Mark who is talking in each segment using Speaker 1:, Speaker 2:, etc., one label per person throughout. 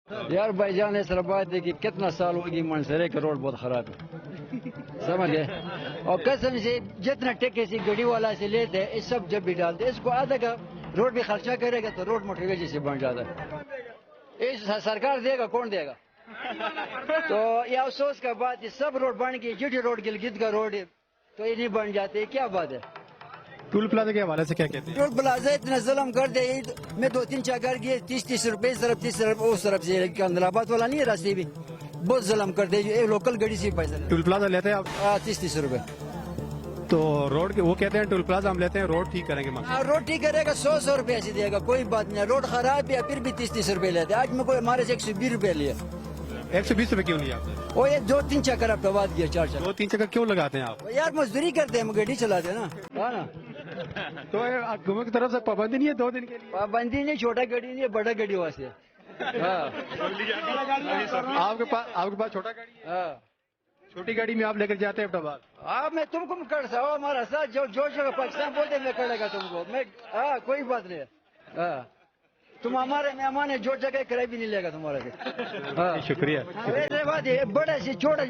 Speaker 1: یار بھائی جان ایسا بات ہے کہ کتنا سال ہوگی منصرے کا روڈ بہت خراب ہے، سمجھ گئے؟ اور قسم سے جتنا ٹیکے سے گاڑی والا سے لیتے ہیں اس سب جب بھی ڈالتے اس کو آدھا کا روڈ بھی خرچہ کرے گا تو روڈ موٹر ویجی سے بن جاتا ہے، اس سرکار دے گا کون دے گا؟ تو یہ افسوس کا بات ہے، سب روڈ بن گئی، جٹی روڈ گلگت کا روڈ ہے تو یہ نہیں بن جاتے، کیا بات ہے؟
Speaker 2: ٹول پلازا کے حوالے سے کیا کہتے ہیں؟
Speaker 1: ٹول پلازا اتنا ظلم کر دے، میں 2-3 چکر گئے 30 روپے اس طرف 30 روپے اس طرف سے، اندر آباد والا نہیں ہے راستے بھی بہت ظلم کر دے، لوکل گاڑی سے پیسہ
Speaker 2: ٹول پلازا لیتے ہیں آپ
Speaker 1: 30 روپے،
Speaker 2: تو روڈ کے وہ کہتے ہیں ٹول پلازا ہم لیتے ہیں روڈ ٹھیک کریں گے
Speaker 1: روڈ ٹھیک کرے گا 100 روپے ایسے دے گا، کوئی بات نہیں، روڈ خراب ہے پھر بھی 30 روپے لیتے، آج میں کوئی ہمارے سے 120 روپے لیے،
Speaker 2: 120 روپے کیوں نہیں آپ؟
Speaker 1: وہ یہ 2-3 چکر آپ بعد گیا 4 چکر،
Speaker 2: 2-3 چکر کیوں لگاتے ہیں آپ؟
Speaker 1: یار مزدوری کرتے ہیں ہم گاڑی چلاتے ہیں نا، ہاں نا،
Speaker 2: تو حکومت کی طرف سے پابندی نہیں ہے 2 دن کے لیے؟
Speaker 1: پابندی نہیں، چھوٹا گاڑی نہیں ہے بڑا گاڑی واسطے، ہاں
Speaker 2: آپ کے پاس چھوٹا گاڑی ہے؟
Speaker 1: ہاں
Speaker 2: چھوٹی گاڑی میں آپ لے کر جاتے ہیں احمدآباد؟
Speaker 1: ہاں میں تم کو کر سکتا ہمارا ساتھ جو جگہ پاکستان بولتے میں کرے گا تم کو، میں ہاں کوئی بات نہیں، ہاں تم ہمارے مہمان ہیں، جو جگہ کرایہ بھی نہیں لے گا تمہارا سے، ہاں
Speaker 2: شکریہ۔
Speaker 1: ویسے بات ہے بڑے سے چھوٹا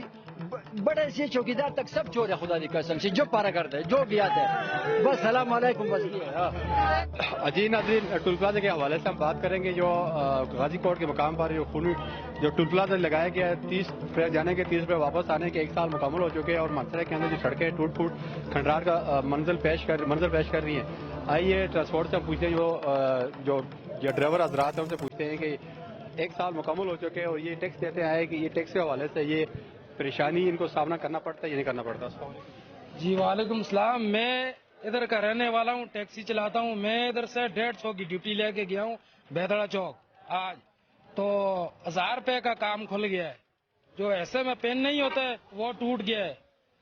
Speaker 1: بڑے سے چوکیدار تک سب چور ہے خدا کی قسم سے، جو پارا کرتا ہے جو بھی آتا ہے، بس سلام علیکم بس یہ ہاں۔
Speaker 2: جی ناظرین، ٹول پلازا کے حوالے سے ہم بات کریں گے، جو غازی کوٹ کے مقام پر جو ٹول پلازا لگایا گیا ہے 30 روپے جانے کے 30 روپے واپس آنے کے 1 سال مکمل ہو چکے ہیں، اور منصرے کے اندر جو سڑکیں ٹوٹ پھوٹ کھنڈرات کا منظر پیش کر رہی ہیں۔ آئیے ٹرانسپورٹ سے ہم پوچھتے ہیں، جو ڈرائیور حضرات ہیں ان سے پوچھتے ہیں کہ 1 سال مکمل ہو چکے ہیں اور یہ ٹیکس دیتے آئے کہ یہ ٹیکس کے حوالے سے یہ پریشانی ان کو سامنا کرنا پڑتا ہے یا نہیں کرنا پڑتا؟
Speaker 3: جی وعلیکم السلام، میں ادھر کا رہنے والا ہوں، ٹیکسی چلاتا ہوں، میں ادھر سے 150 کی ڈیوٹی لے کے گیا ہوں بیدڑا چوک، آج تو 1000 روپے کا کام کھل گیا ہے، جو ایسے میں پین نہیں ہوتا ہے وہ ٹوٹ گیا ہے،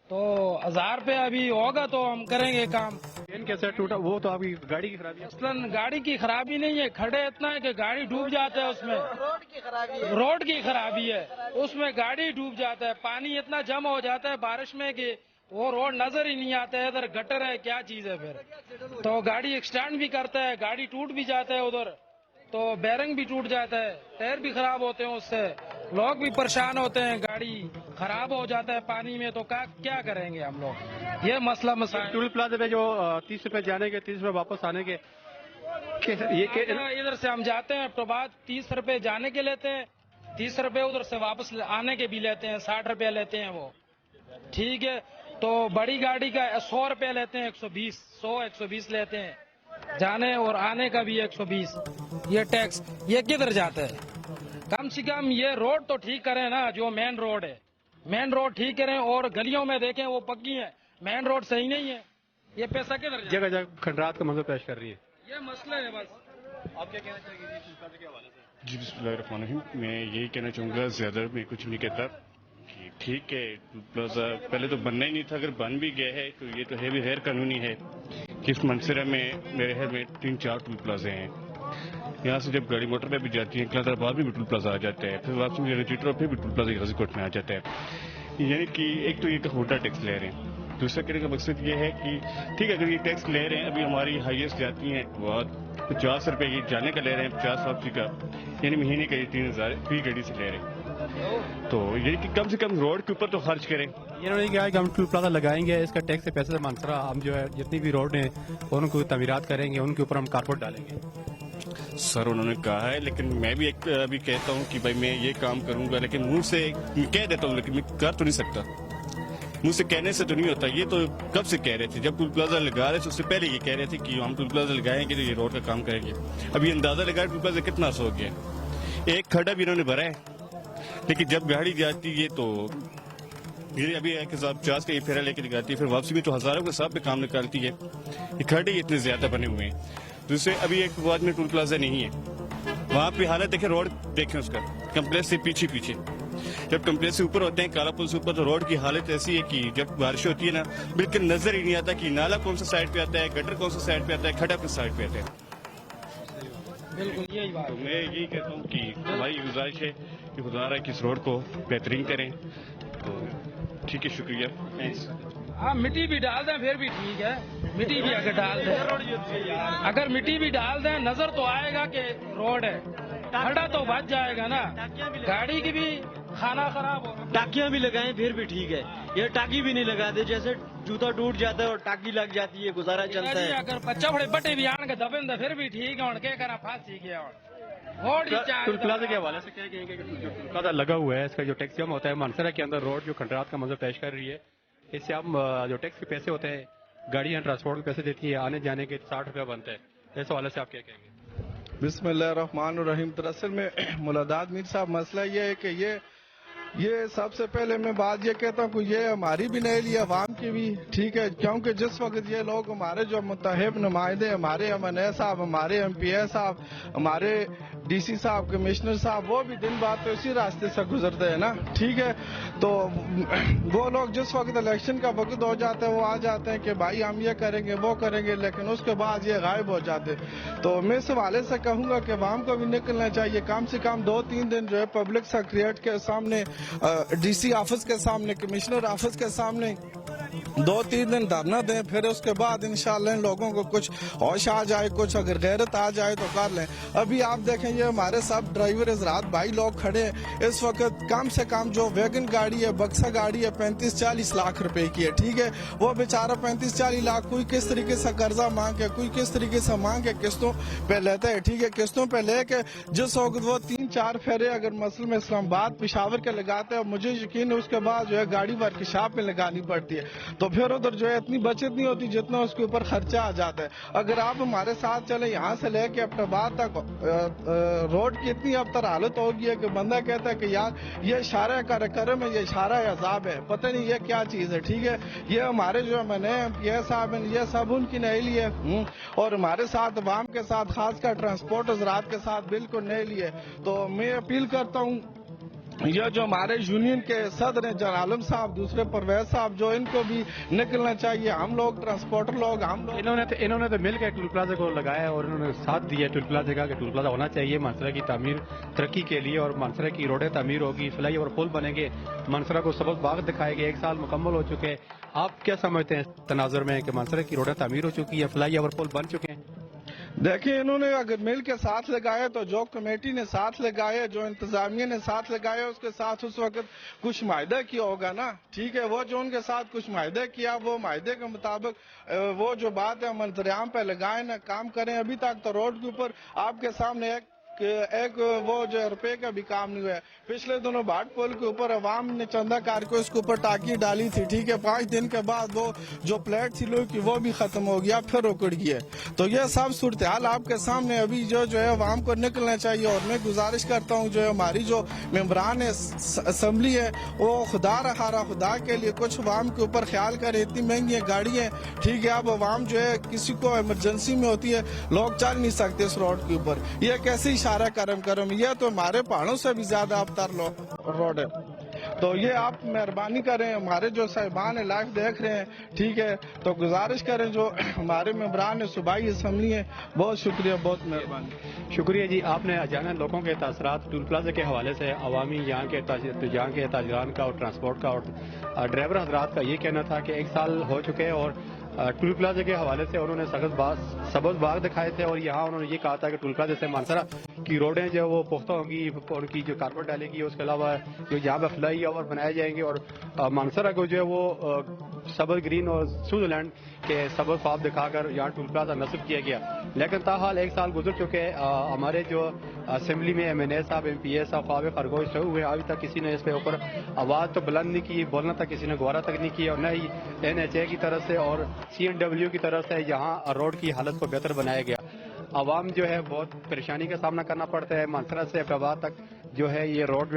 Speaker 3: تو 1000 روپے ابھی ہوگا تو ہم کریں گے کام۔
Speaker 2: پین کیسے ٹوٹا؟ وہ تو آپ کی گاڑی کی خرابی ہے؟
Speaker 3: اصلاً گاڑی کی خرابی نہیں ہے، کھڑے اتنا ہے کہ گاڑی ڈوب جاتا ہے، اس میں روڈ کی خرابی ہے، اس میں گاڑی ڈوب جاتا ہے، پانی اتنا جمع ہو جاتا ہے بارش میں کہ وہ روڈ نظر ہی نہیں آتا ہے، ادھر گٹر ہے کیا چیز ہے، پھر تو گاڑی ایکسٹینڈ بھی کرتا ہے، گاڑی ٹوٹ بھی جاتا ہے ادھر، تو بیرنگ بھی ٹوٹ جاتا ہے، ٹائر بھی خراب ہوتے ہیں، اس سے لوگ بھی پریشان ہوتے ہیں، گاڑی خراب ہو جاتا ہے پانی میں، تو کیا کریں گے ہم لوگ، یہ مسئلہ مسائل۔
Speaker 2: ٹول پلازا پہ جو 30 روپے جانے کے 30 روپے واپس آنے کے،
Speaker 3: ادھر سے ہم جاتے ہیں تو بعد 30 روپے جانے کے لیتے ہیں، 30 روپے ادھر سے واپس آنے کے بھی لیتے ہیں، 60 روپے لیتے ہیں وہ، ٹھیک ہے، تو بڑی گاڑی کا 100 روپے لیتے ہیں، 120 لیتے ہیں، جانے اور آنے کا بھی 120، یہ ٹیکس یہ کدھر جاتا ہے؟ کم سے کم یہ روڈ تو ٹھیک کریں نا، جو مین روڈ ہے مین روڈ ٹھیک کریں، اور گلیوں میں دیکھیں وہ پکی ہیں، مین روڈ صحیح نہیں ہے، یہ پیسہ کدھر جاتا ہے؟
Speaker 2: جگہ جگہ کھنڈرات کا منظر پیش کر رہی ہے۔
Speaker 3: یہ مسئلہ ہے بس۔
Speaker 2: آپ کیا کہنا چاہیں گے ٹول پلازا کے حوالے سے؟
Speaker 4: جی بسم اللہ الرحمن الرحیم، میں یہی کہنا چاہوں گا، زیادہ میں کچھ نہیں کہتا کہ ٹھیک ہے ٹول پلازا پہلے تو بننا ہی نہیں تھا، اگر بن بھی گیا ہے تو یہ تو ہے بھی غیر قانونی ہے کہ اس منصرہ میں میرے خیال میں 3-4 ٹول پلازے ہیں، یہاں سے جب گاڑی موٹر پہ بھی جاتی ہے کلندر آباد میں بھی ٹول پلازا آ جاتا ہے، پھر واپس میں رجسٹر پہ بھی ٹول پلازا غازی کوٹ میں آ جاتا ہے، یعنی کہ ایک تو یہ کہ موٹا ٹیکس لے رہے ہیں، دوسرا کہنے کا مقصد یہ ہے کہ ٹھیک ہے اگر یہ ٹیکس لے رہے ہیں، ابھی ہماری ہائیسٹ جاتی ہیں 50 روپے یہ جانے کا لے رہے ہیں، 50 واپسی کا، یعنی مہینے کا یہ 3000 فی گاڑی سے لے رہے ہیں، تو یہ کہ کم سے کم روڈ کے اوپر تو خرچ کریں۔
Speaker 2: انہوں نے کہا کہ ہم ٹول پلازا لگائیں گے، اس کا ٹیکس سے پیسے سے منصرہ ہم جو ہے جتنی بھی روڈ ہیں ان کو تعمیرات کریں گے، ان کے اوپر ہم کارپوریٹ ڈالیں گے۔
Speaker 4: سر انہوں نے کہا ہے، لیکن میں بھی ایک ابھی کہتا ہوں کہ بھائی میں یہ کام کروں گا، لیکن منہ سے کہہ دیتا ہوں لیکن میں کر تو نہیں سکتا، منہ سے کہنے سے تو نہیں ہوتا، یہ تو کب سے کہہ رہے تھے جب ٹول پلازا لگا رہے تھے، اس سے پہلے یہ کہہ رہے تھے کہ ہم ٹول پلازا لگائیں گے تو یہ روڈ کا کام کریں گے، ابھی اندازہ لگایا ٹول پلازا کتنا سو گیا، ایک کھڈا بھی انہوں نے بھرا ہے، لیکن جب گاڑی جاتی ہے تو یہ ابھی ایک 50 کا یہ پھیرا لے کے دکھاتی ہے، پھر واپسی میں تو ہزاروں کے حساب پہ کام نکالتی ہے، یہ کھڈے ہی اتنے زیادہ بنے ہوئے ہیں، دوسرے ابھی ایک بعد میں ٹول پلازا نہیں ہے، وہاں پہ حالت دیکھیں، روڈ دیکھیں اس کا کمپلیکس سے پیچھے جب کمپلیکس سے اوپر ہوتے ہیں کالا پل سے اوپر، تو روڈ کی حالت ایسی ہے کہ جب بارش ہوتی ہے نا بالکل نظر ہی نہیں آتا کہ نالا کون سا سائڈ پہ آتا ہے، گٹر کون سا سائڈ پہ آتا ہے، کھڈا کس سائڈ پہ آتا ہے۔
Speaker 3: بالکل یہی بات
Speaker 4: تو میں یہی کہتا ہوں کہ ہماری گزارش ہے کہ خدا رہا کہ اس روڈ کو بہترین کریں، تو ٹھیک ہے، شکریہ۔
Speaker 3: ہاں مٹی بھی ڈال دیں پھر بھی ٹھیک ہے، مٹی بھی اگر ڈال دیں، اگر مٹی بھی ڈال دیں نظر تو آئے گا کہ روڈ ہے، खड़ा तो बच जाएगा ना, गाड़ी की भी खाना खराब हो रहा है।
Speaker 5: टाकियां भी लगाएं फिर भी ठीक है, ये टाकी भी नहीं लगाते, जैसे जूता टूट जाता है और टाकी लग जाती है, गुजारा चलता है।
Speaker 3: अगर बच्चा बड़े बटे भी आन के दबे तो फिर भी ठीक है, क्या करना फांसी गया और
Speaker 2: टोल प्लाजा के हवाले से क्या कहेंगे कि जो टोल प्लाजा लगा हुआ है, इसका जो टैक्स जमा होता है मानसरा के अंदर, रोड जो खंडरात का मंजर पेश कर रही है, इससे हम जो टैक्स के पैसे होते हैं, गाड़ियां ट्रांसपोर्ट के पैसे देती है, आने जाने के 60 रुपये बनते हैं, इस हवाले से आप क्या कहेंगे?
Speaker 6: बिस्मिल्लाहिर्रहमानिर्रहीम। दरअसल में मुलादात मीर साहब, मसला ये है कि ये सबसे पहले मैं बात ये कहता हूँ कि ये हमारी भी नहीं ली, अवाम की भी, ठीक है, क्योंकि जिस वक्त ये लोग हमारे जो मुतहब नुमाइंदे, हमारे MNA साहब, हमारे MPA साहब, हमारे DC साहब, कमिश्नर साहब, वो भी दिन बाद तो इसी रास्ते से गुजरते हैं ना, ठीक है, तो वो लोग जिस वक्त इलेक्शन का वक्त हो जाता है वो आ जाते हैं कि भाई हम ये करेंगे वो करेंगे, लेकिन उसके बाद ये गायब हो जाते। तो मैं इस हवाले से कहूँगा कि अवाम को भी निकलना चाहिए, कम से कम 2-3 दिन जो है पब्लिक सेक्रेटरीट के सामने, DC ऑफिस के सामने, कमिश्नर ऑफिस के सामने 2-3 दिन धरना दें, फिर उसके बाद इंशाल्लाह इन लोगों को कुछ होश आ जाए, कुछ अगर गैरत आ जाए तो कर लें। अभी आप देखें ये हमारे सब ड्राइवर हजरात भाई लोग खड़े हैं, इस वक्त कम से कम जो वैगन गाड़ी है, बक्सा गाड़ी है, 35-40 लाख रुपए की है, ठीक है, वो बेचारा 35-40 लाख कोई किस तरीके से कर्जा मांग के, कोई किस तरीके से मांग के किस्तों पे लेता है, ठीक है, किस्तों पे लेके जिस वक्त वो 3-4 फेरे अगर मसल में इस्लामाबाद पिशावर के लगाते हैं, मुझे यकीन है उसके बाद जो है गाड़ी वर्कशॉप में लगानी पड़ती है, तो फिर उधर जो है इतनी बचत नहीं होती जितना उसके ऊपर खर्चा आ जाता है। अगर आप हमारे साथ चले, यहाँ से लेके अब्टाबाद तक रोड की इतनी अब तर हालत होगी है कि बंदा कहता है कि यार ये इशारा कार्यक्रम है, ये इशारा अजाब है, पता नहीं ये क्या चीज है, ठीक है, ये हमारे जो मैंने MPA साहब हैं, ये सब उनकी नहीं लिए, और हमारे साथ अवाम के साथ खासकर ट्रांसपोर्ट हजरात के साथ बिल्कुल नहीं लिए। तो मैं अपील करता हूँ ये जो हमारे यूनियन के सदर हैं जन आलम साहब, दूसरे परवेज साहब, जो इनको भी निकलना चाहिए, हम लोग ट्रांसपोर्टर लोग, हम लोग
Speaker 2: इन्होंने तो मिलकर टोल प्लाजा को लगाया और इन्होंने साथ दिया टोल प्लाजा का कि टोल प्लाजा होना चाहिए मानसरा की तामीर तरक्की के लिए, और मानसरा की रोडें तामीर होगी, फ्लाई ओवर पुल बनेंगे, मानसरा को सबज बाग दिखाएंगे, 1 साल मुकम्मल हो चुके हैं। आप क्या समझते हैं तनाजुर में कि मानसरा की रोडें तामीर हो चुकी है, फ्लाई ओवर पुल बन चुके हैं?
Speaker 6: देखिए, इन्होंने अगर मिल के साथ लगाए तो जो कमेटी ने साथ लगाए, जो इंतजामिया ने साथ लगाए, उसके साथ उस वक्त कुछ माहिदा किया होगा ना, ठीक है, वो जो उनके साथ कुछ माहिदा किया, वो माहिदे के मुताबिक वो जो बात है मंजरेआम पे लगाए ना, काम करें। अभी तक तो रोड के ऊपर आपके सामने एक वो जो रुपए का भी काम नहीं हुआ है। पिछले दिनों भाट पुल के ऊपर अवाम ने चंदा कार को इसके ऊपर टाकी डाली थी, ठीक है, 5 दिन के बाद वो जो प्लेट थी लोग की वो भी खत्म हो गया, फिर उकड़ गया। तो ये सब सूरत हाल आपके सामने अभी जो है अवाम को निकलना चाहिए। और मैं गुजारिश करता हूँ जो हमारी जो मेंबरान है असम्बली है, वो खुदा रहा खुदा के लिए कुछ अवाम के ऊपर ख्याल करे। इतनी महंगी गाड़ी है, ठीक है, अब अवाम जो है किसी को इमरजेंसी में होती है, लोग चल नहीं सकते इस रोड के ऊपर, ये कैसे इशारा करम ये तो हमारे पहाड़ों से भी ज्यादा अवतर रोड है। तो ये आप मेहरबानी करें, हमारे जो साहिबान लाइव देख रहे हैं, ठीक है, तो गुजारिश करें जो हमारे मेंबरान सूबाई असम्बली है, बहुत शुक्रिया, बहुत मेहरबानी।
Speaker 2: शुक्रिया जी। आपने अजाना लोगों के तासरात टोल प्लाजा के हवाले से अवामी यहाँ के ताजरान का और ट्रांसपोर्ट का और ड्राइवर हजरात का ये कहना था कि 1 साल हो चुके हैं और टोल प्लाजा के हवाले से उन्होंने सबज बाग दिखाए थे और यहाँ उन्होंने ये कहा था कि टोल प्लाजा से मानसरा की रोडें जो वो पुख्ता होंगी, उनकी जो कारपेट डालेगी, उसके अलावा जो यहाँ पे फ्लाई ओवर बनाए जाएंगे और मानसरा को जो है वो सबज ग्रीन और स्विट्जरलैंड के सबज ख्वाब दिखाकर यहाँ टोल प्लाजा नस्ब किया गया। लेकिन ताहाल 1 साल गुजर चुके हैं, हमारे जो असेंबली में MNA साहब, MPA साहब ख्वाब खरगोश रहे हुए, अभी तक किसी ने इस पे ऊपर आवाज़ तो बुलंद नहीं की, बोलना तक किसी ने गौरा तक नहीं की, और न ही NHA की तरफ से और CNW की तरफ से यहाँ रोड की हालत को बेहतर बनाया गया। आवाम जो है बहुत परेशानी का सामना करना पड़ता है। मानसरा से अब्टाबाद तक जो है ये रोड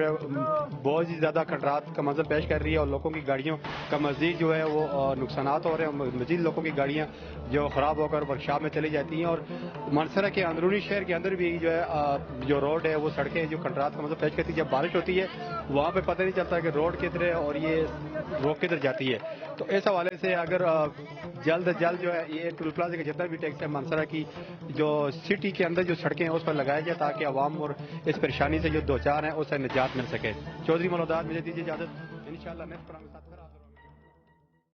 Speaker 2: बहुत ही ज़्यादा खतरात का मंजर पेश कर रही है और लोगों की गाड़ियों का मज़ीद जो है वो नुकसानात हो रहे हैं। मज़ीद लोगों की गाड़ियाँ जो ख़राब होकर वर्कशॉप में चली जाती हैं और मानसरा के अंदरूनी शहर के अंदर भी जो है जो रोड है वो सड़कें जो खतरात का मंजर पेश करती है। जब बारिश होती है वहाँ पे पता नहीं चलता कि रोड किधर है और ये रोड किधर जाती है। तो इस हवाले से अगर जल्द अज जल्द जो है ये टोल प्लाजा के जितना भी टैक्स है मानसरा की जो सिटी के अंदर जो सड़कें हैं उस पर लगाया जाए ताकि आवाम और इस परेशानी से जो दो चार हैं उससे निजात मिल सके। चौधरी मौलूदात मुझे दीजिए इजाजत, इंशाअल्लाह नेक्स्ट प्रोग्राम के साथ